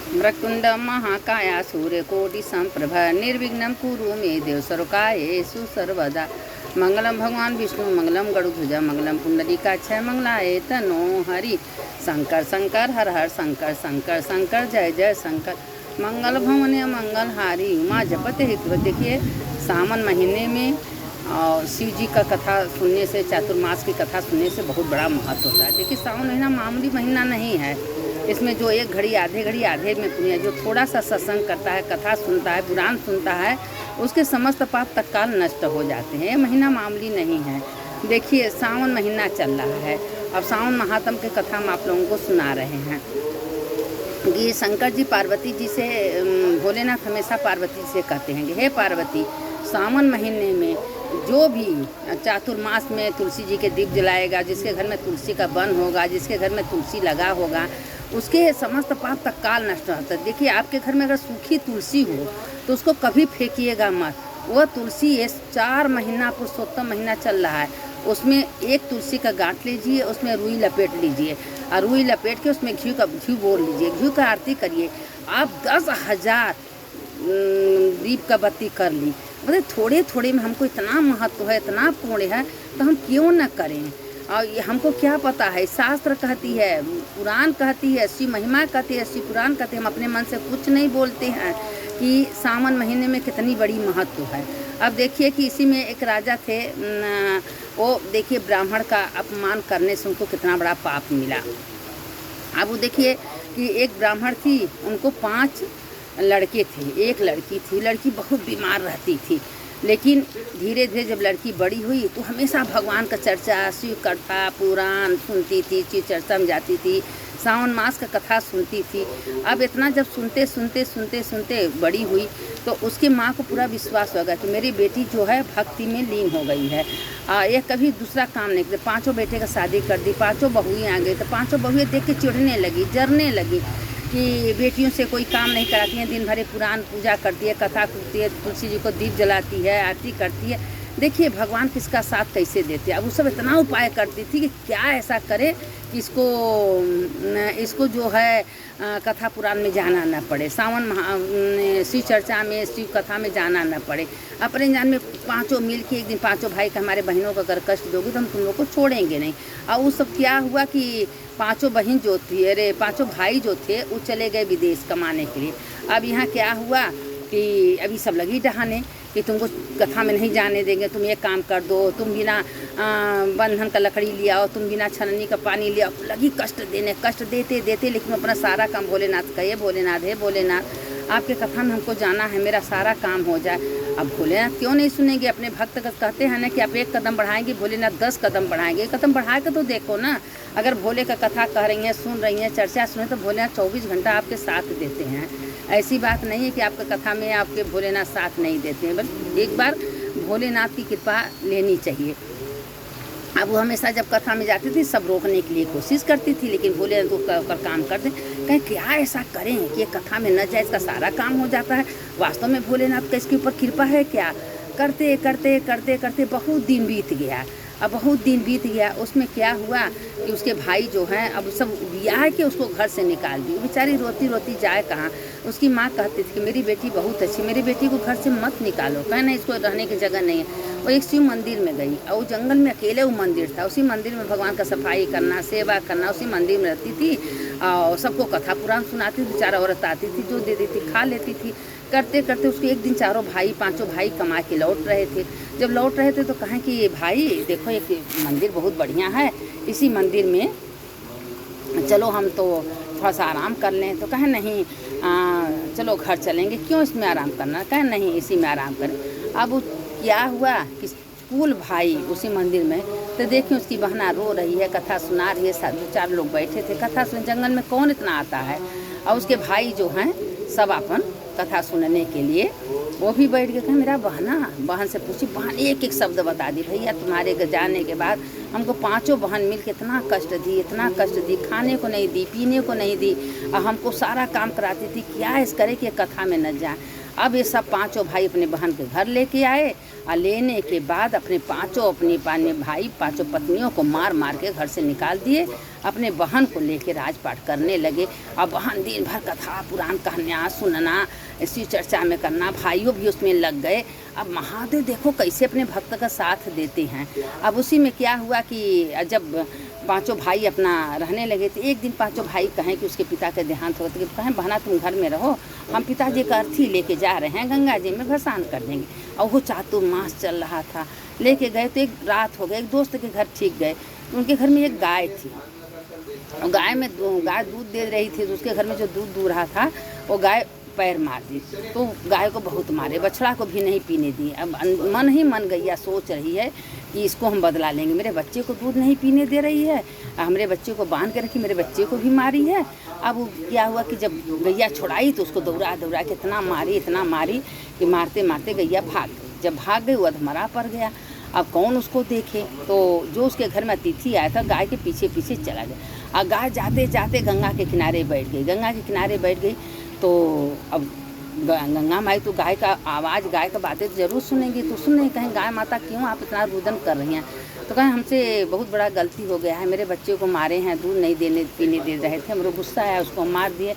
मृत्युंड महाकाया सूर्यकोटि संप्रभ निर्विघ्नं कुरु मे देव सर्वकार्येषु सर्वदा। मंगलम भगवान विष्णु मंगलम गरुड़ध्वज मंगलम पुंडरीकाक्ष मंगलाय तनो हरि। शंकर शंकर हर हर शंकर शंकर शंकर जय जय शंकर। मंगल भवन मंगल हारी उमा जपत हित। देखिए सावन महीने में और शिव जी का कथा सुनने से, चातुर्मास की कथा सुनने से बहुत बड़ा महत्व होता है। देखिए सावन महीना मामूली महीना नहीं है। इसमें जो एक घड़ी आधे में पुण्य, जो थोड़ा सा सत्संग करता है, कथा सुनता है, पुराण सुनता है, उसके समस्त पाप तत्काल नष्ट हो जाते हैं। ये महीना मामूली नहीं है। देखिए सावन महीना चल रहा है। अब सावन महात्म की कथा हम आप लोगों को सुना रहे हैं। ये शंकर जी पार्वती जी से, भोलेनाथ हमेशा पार्वती जी से कहते हैं कि हे पार्वती, सावन महीने में जो भी चातुर्मास में तुलसी जी के दीप जलाएगा, जिसके घर में तुलसी का वन होगा, जिसके घर में तुलसी लगा होगा, उसके समस्त पाप तत्काल नष्ट होता है। देखिए आपके घर में अगर सूखी तुलसी हो तो उसको कभी फेंकिएगा मत। वह तुलसी ये 4 महीना पुरुषोत्तम महीना चल रहा है, उसमें एक तुलसी का गांठ लीजिए, उसमें रुई लपेट लीजिए और रुई लपेट के उसमें घी बोल लीजिए, घी का आरती करिए। आप 10,000 दीप का बत्ती कर ली। मतलब थोड़े थोड़े में हमको इतना महत्व है, इतना पुण्य है, तो हम क्यों न करें। और ये हमको क्या पता है, शास्त्र कहती है, पुराण कहती है, शिव महिमा कहती है, शिव पुराण कहती है। हम अपने मन से कुछ नहीं बोलते हैं कि सावन महीने में कितनी बड़ी महत्व है। अब देखिए कि इसी में एक राजा थे, वो देखिए ब्राह्मण का अपमान करने से उनको कितना बड़ा पाप मिला। अब वो देखिए कि एक ब्राह्मण थी, उनको 5 लड़के थे, एक लड़की थी। लड़की बहुत बीमार रहती थी, लेकिन धीरे धीरे जब लड़की बड़ी हुई तो हमेशा भगवान का चर्चा, शिव कथा, पुराण सुनती थी, शिव चर्चा में जाती थी, सावन मास का कथा सुनती थी। अब इतना जब सुनते सुनते सुनते सुनते बड़ी हुई तो उसकी माँ को पूरा विश्वास हो गया कि मेरी बेटी जो है भक्ति में लीन हो गई है। ये कभी दूसरा काम नहीं करते। 5 बेटे का शादी कर दी, 5 बहुएँ आ गई, तो 5 बहुएँ देख के चिढ़ने लगी, जरने लगी कि बेटियों से कोई काम नहीं कराती हैं। दिन भर पुराण पूजा करती है, कथा करती है, तुलसी जी को दीप जलाती है, आरती करती है। देखिए भगवान किसका साथ कैसे देते हैं। अब वो सब इतना उपाय करती थी कि क्या ऐसा करे कि इसको जो है कथा पुराण में जाना न पड़े, शिव चर्चा में, शिव कथा में जाना न पड़े। अपने जान में 5 मिल के एक दिन 5 भाई का, हमारे बहनों को अगर कष्ट दोगे तो हम तुम लोग को छोड़ेंगे नहीं। और वो सब क्या हुआ कि 5 बहन जो थी, 5 भाई जो थे, वो चले गए विदेश कमाने के लिए। अब यहाँ क्या हुआ कि अभी सब लगी डहाने कि तुमको कथा में नहीं जाने देंगे, तुम ये काम कर दो, तुम बिना बंधन का लकड़ी ले आओ, तुम बिना छननी का पानी ले आओ। लगी कष्ट देने, कष्ट देते देते, लेकिन अपना सारा काम भोलेनाथ का, ये भोलेनाथ है, भोलेनाथ आपके कथा में हमको जाना है, मेरा सारा काम हो जाए। अब भोलेनाथ क्यों नहीं सुनेंगे। अपने भक्त का कहते हैं ना कि आप 1 कदम बढ़ाएंगे, भोलेनाथ 10 कदम बढ़ाएंगे। 1 कदम बढ़ा के तो देखो ना। अगर भोले का कथा कह रही हैं, सुन रही हैं, चर्चा सुने, तो भोलेनाथ 24 घंटा आपके साथ देते हैं। ऐसी बात नहीं है कि आपका कथा में आपके भोलेनाथ साथ नहीं देते हैं। बस एक बार भोलेनाथ की कृपा लेनी चाहिए। अब वो हमेशा जब कथा में जाती थी सब रोकने के लिए कोशिश करती थी, लेकिन भोलेनाथ तो काम करते। कहीं क्या ऐसा करें कि ये कथा में न जाए, इसका सारा काम हो जाता है। वास्तव में भोलेनाथ का इसके ऊपर कृपा है क्या। करते करते करते करते बहुत दिन बीत गया। अब बहुत दिन बीत गया, उसमें क्या हुआ कि उसके भाई जो हैं, अब सब ब्याह के उसको घर से निकाल दी। बेचारी रोती रोती जाए कहाँ। उसकी माँ कहती थी कि मेरी बेटी बहुत अच्छी, मेरी बेटी को घर से मत निकालो, कहना इसको रहने की जगह नहीं है। वो एक शिव मंदिर में गई और जंगल में अकेले वो मंदिर था। उसी मंदिर में भगवान का सफाई करना, सेवा करना, उसी मंदिर में रहती थी और सबको कथा पुराण सुनाती थी। 4 औरत आती थी, जो दे देती खा लेती थी। करते करते उसके एक दिन 5 भाई कमा के लौट रहे थे। जब लौट रहे थे तो कहें कि भाई देखो एक मंदिर बहुत बढ़िया है, इसी मंदिर में चलो हम तो थोड़ा सा आराम कर लें। तो कहें नहीं, चलो घर चलेंगे, क्यों इसमें आराम करना। कहें नहीं, इसी में आराम करें। अब क्या हुआ कि कुल भाई उसी मंदिर में, तो देखिए उसकी बहना रो रही है, कथा सुना रही है। 2-4 लोग बैठे थे कथा सुन। जंगल में कौन इतना आता है। और उसके भाई जो हैं सब अपन कथा सुनने के लिए वो भी बैठ गए। कहा मेरा बहन से पूछी, बहन एक एक शब्द बता दी। भैया तुम्हारे जाने के बाद हमको 5 बहन मिल के इतना कष्ट दी, इतना कष्ट दी, खाने को नहीं दी, पीने को नहीं दी, और हमको सारा काम कराती थी। क्या इस करे कि कथा में न जाए। अब ये सब पांचों भाई अपने बहन के घर लेके आए और लेने के बाद अपने पांचों भाई पांचों पत्नियों को मार मार के घर से निकाल दिए। अपने बहन को लेके राजपाट करने लगे। अब बहन दिन भर कथा पुराण कहानियाँ सुनना, इसी चर्चा में करना, भाइयों भी उसमें लग गए। अब महादेव देखो कैसे अपने भक्त का साथ देते हैं। अब उसी में क्या हुआ कि जब पांचों भाई अपना रहने लगे थे, एक दिन पांचों भाई कहें कि उसके पिता का देहांत हो गया, तो कहें बहना तुम घर में रहो, हम पिताजी का अर्थी लेके जा रहे हैं, गंगा जी में भसान कर देंगे। और वो चातुर्मास चल रहा था, लेके गए तो एक रात हो गई, एक दोस्त के घर ठीक गए, उनके घर में एक गाय थी। और गाय दूध दे रही थी, तो उसके घर में जो दूध दूह रहा था वो गाय पैर मार दी, तो गाय को बहुत मारे, बछड़ा को भी नहीं पीने दिए। अब मन ही मन गैया सोच रही है कि इसको हम बदला लेंगे, मेरे बच्चे को दूध नहीं पीने दे रही है, हमारे बच्चे को बांध के रखी, मेरे बच्चे को भी मारी है। अब क्या हुआ कि जब गैया छुड़ाई तो उसको दौड़ा दौड़ा के इतना मारी कि मारते मारते गैया भाग गई। जब भाग गई वो अधमरा पड़ गया। अब कौन उसको देखे, तो जो उसके घर में अतिथि आया था गाय के पीछे पीछे चला गया। और गाय जाते जाते गंगा के किनारे बैठ गई। तो अब गंगा माई तो गाय का आवाज़, गाय का बातें तो जरूर सुनेंगी, तो सुन कहें गाय माता क्यों आप इतना रुदन कर रही हैं। तो कहें हमसे बहुत बड़ा गलती हो गया है, मेरे बच्चे को मारे हैं, दूध नहीं पीने दे रहे थे, हमको गुस्सा आया, उसको मार दिए।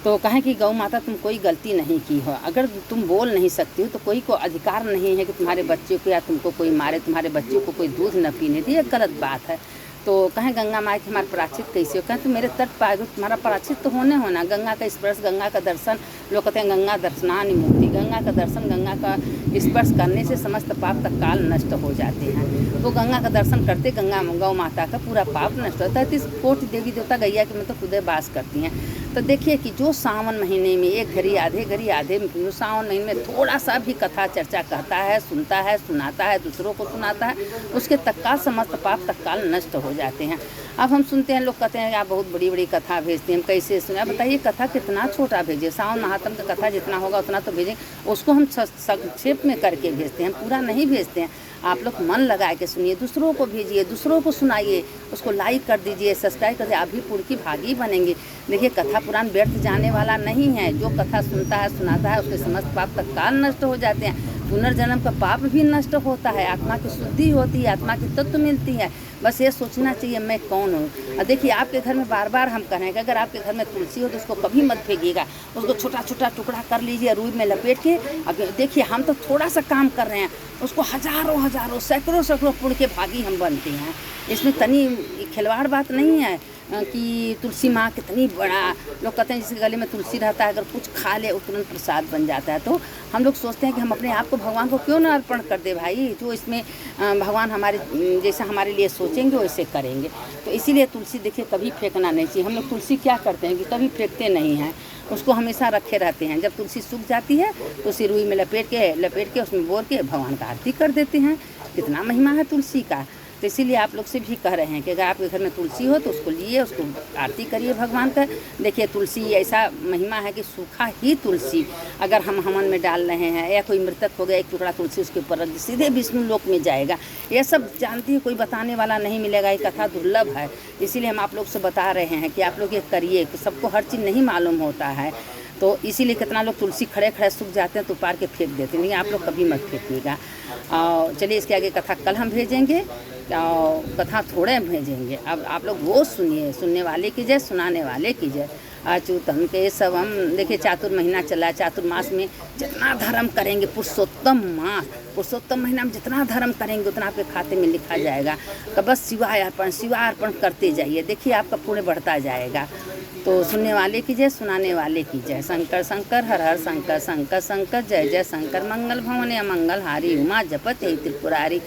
तो कहें कि गौ माता तुम कोई गलती नहीं की हो, अगर तुम बोल नहीं सकती हो तो कोई को अधिकार नहीं है कि तुम्हारे बच्चे को या तुमको कोई मारे, तुम्हारे बच्चे को कोई दूध न पीने दे, गलत बात है। तो कहें गंगा माई के हमारा प्रायश्चित कैसे हो, कहें तो मेरे तट पर आएगा तुम्हारा प्रायश्चित तो होना, गंगा का स्पर्श, गंगा का दर्शन, लोग कहते हैं गंगा दर्शनानि मुक्ति, गंगा का दर्शन, गंगा का स्पर्श करने से समस्त पाप तत्काल नष्ट हो जाते हैं। तो गंगा का दर्शन करते गंगा गौ माता का पूरा पाप नष्ट होता है। 30 कोटि देवी देवता गैया के में तो खुदे वास करती हैं। तो देखिए कि जो सावन महीने में एक घड़ी आधे में, सावन महीने में थोड़ा सा भी कथा चर्चा कहता है, सुनता है, सुनाता है, दूसरों को सुनाता है, उसके तत्काल समस्त पाप तत्काल नष्ट हो जाते हैं। अब हम सुनते हैं, लोग कहते हैं आप बहुत बड़ी बड़ी कथा भेजते हैं, हम कैसे सुने, बताइए कथा कितना छोटा भेजे, सावन महात्म का कथा जितना होगा उतना तो भेजें, उसको हम संक्षेप में करके भेजते हैं, पूरा नहीं भेजते हैं। आप लोग मन लगा के सुनिए, दूसरों को भेजिए, दूसरों को सुनाइए, उसको लाइक कर दीजिए, सब्सक्राइब कर दीजिए, आप भी पुण्य की भागी बनेंगे। देखिए कथा पुराण व्यर्थ जाने वाला नहीं है, जो कथा सुनता है सुनाता है उसके समस्त पाप तत्काल नष्ट हो जाते हैं, पुनर्जन्म का पाप भी नष्ट होता है, आत्मा की शुद्धि होती है, आत्मा की तत्व मिलती है। बस ये सोचना चाहिए मैं कौन हूँ। और देखिए आपके घर में बार बार हम कह रहे हैं कि अगर आपके घर में तुलसी हो तो उसको कभी मत फेंकिएगा, उसको छोटा छोटा टुकड़ा कर लीजिए, रुई में लपेट के। अब देखिए हम तो थोड़ा सा काम कर रहे हैं, उसको हजारों सैकड़ों पुण्य के भागी हम बनते हैं। इसमें तनी खिलवाड़ बात नहीं है कि तुलसी माँ कितनी बड़ा, लोग कहते हैं जिसके गले में तुलसी रहता है अगर कुछ खा ले तुरंत प्रसाद बन जाता है। तो हम लोग सोचते हैं कि हम अपने आप को भगवान को क्यों ना अर्पण कर दे भाई, जो इसमें भगवान हमारे जैसा हमारे लिए सोचेंगे वैसे करेंगे। तो इसीलिए तुलसी देखिए कभी फेंकना नहीं चाहिए। हम लोग तुलसी क्या करते हैं कि कभी फेंकते नहीं हैं, उसको हमेशा रखे रहते हैं। जब तुलसी सूख जाती है तो उसी रुई में लपेट के उसमें बोर के भगवान का आरती कर देते हैं। कितना महिमा है तुलसी का। तो इसीलिए आप लोग से भी कह रहे हैं कि अगर आपके घर में तुलसी हो तो उसको लिए, उसको आरती करिए भगवान का। देखिए तुलसी ऐसा महिमा है कि सूखा ही तुलसी अगर हम हवन में डाल रहे हैं या कोई मृतक हो गया, एक टुकड़ा तुलसी उसके ऊपर रख सीधे विष्णु लोक में जाएगा। यह सब जानती है, कोई बताने वाला नहीं मिलेगा, ये कथा दुर्लभ है। इसीलिए हम आप लोग से बता रहे हैं कि आप लोग ये करिए। सबको हर चीज़ नहीं मालूम होता है, तो इसीलिए कितना लोग तुलसी खड़े सूख जाते हैं तो उतार के फेंक देते हैं, लेकिन आप लोग कभी मत फेंकिएगा। चलिए इसके आगे कथा कल हम भेजेंगे, कथा थोड़े भेजेंगे। अब आप लोग वो सुनिए, सुनने वाले की जय, सुनाने वाले की जय। अच्युतम केशवम। देखिए चातुर्महीना चला, चातुर्मास में जितना धर्म करेंगे, पुरुषोत्तम महीना में जितना धर्म करेंगे उतना आपके खाते में लिखा जाएगा। तो बस शिवाय अर्पण करते जाइए, देखिए आपका पुण्य बढ़ता जाएगा। तो सुनने वाले की जय, सुनाने वाले की जय। शंकर शंकर हर हर शंकर, शंकर शंकर जय जय शंकर। मंगल भवने मंगल हारी, उमा जपते त्रिपुरारी।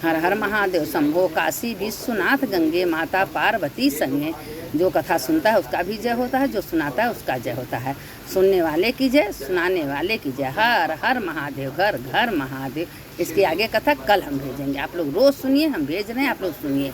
हर हर महादेव शंभो काशी विश्वनाथ, गंगे माता पार्वती संगे। जो कथा सुनता है उसका भी जय होता है, जो सुनाता है उसका जय होता है। सुनने वाले की जय, सुनाने वाले की जय। हर हर महादेव, घर घर महादेव। इसके आगे कथा कल हम भेजेंगे। आप लोग रोज़ सुनिए, हम भेज रहे हैं, आप लोग सुनिए।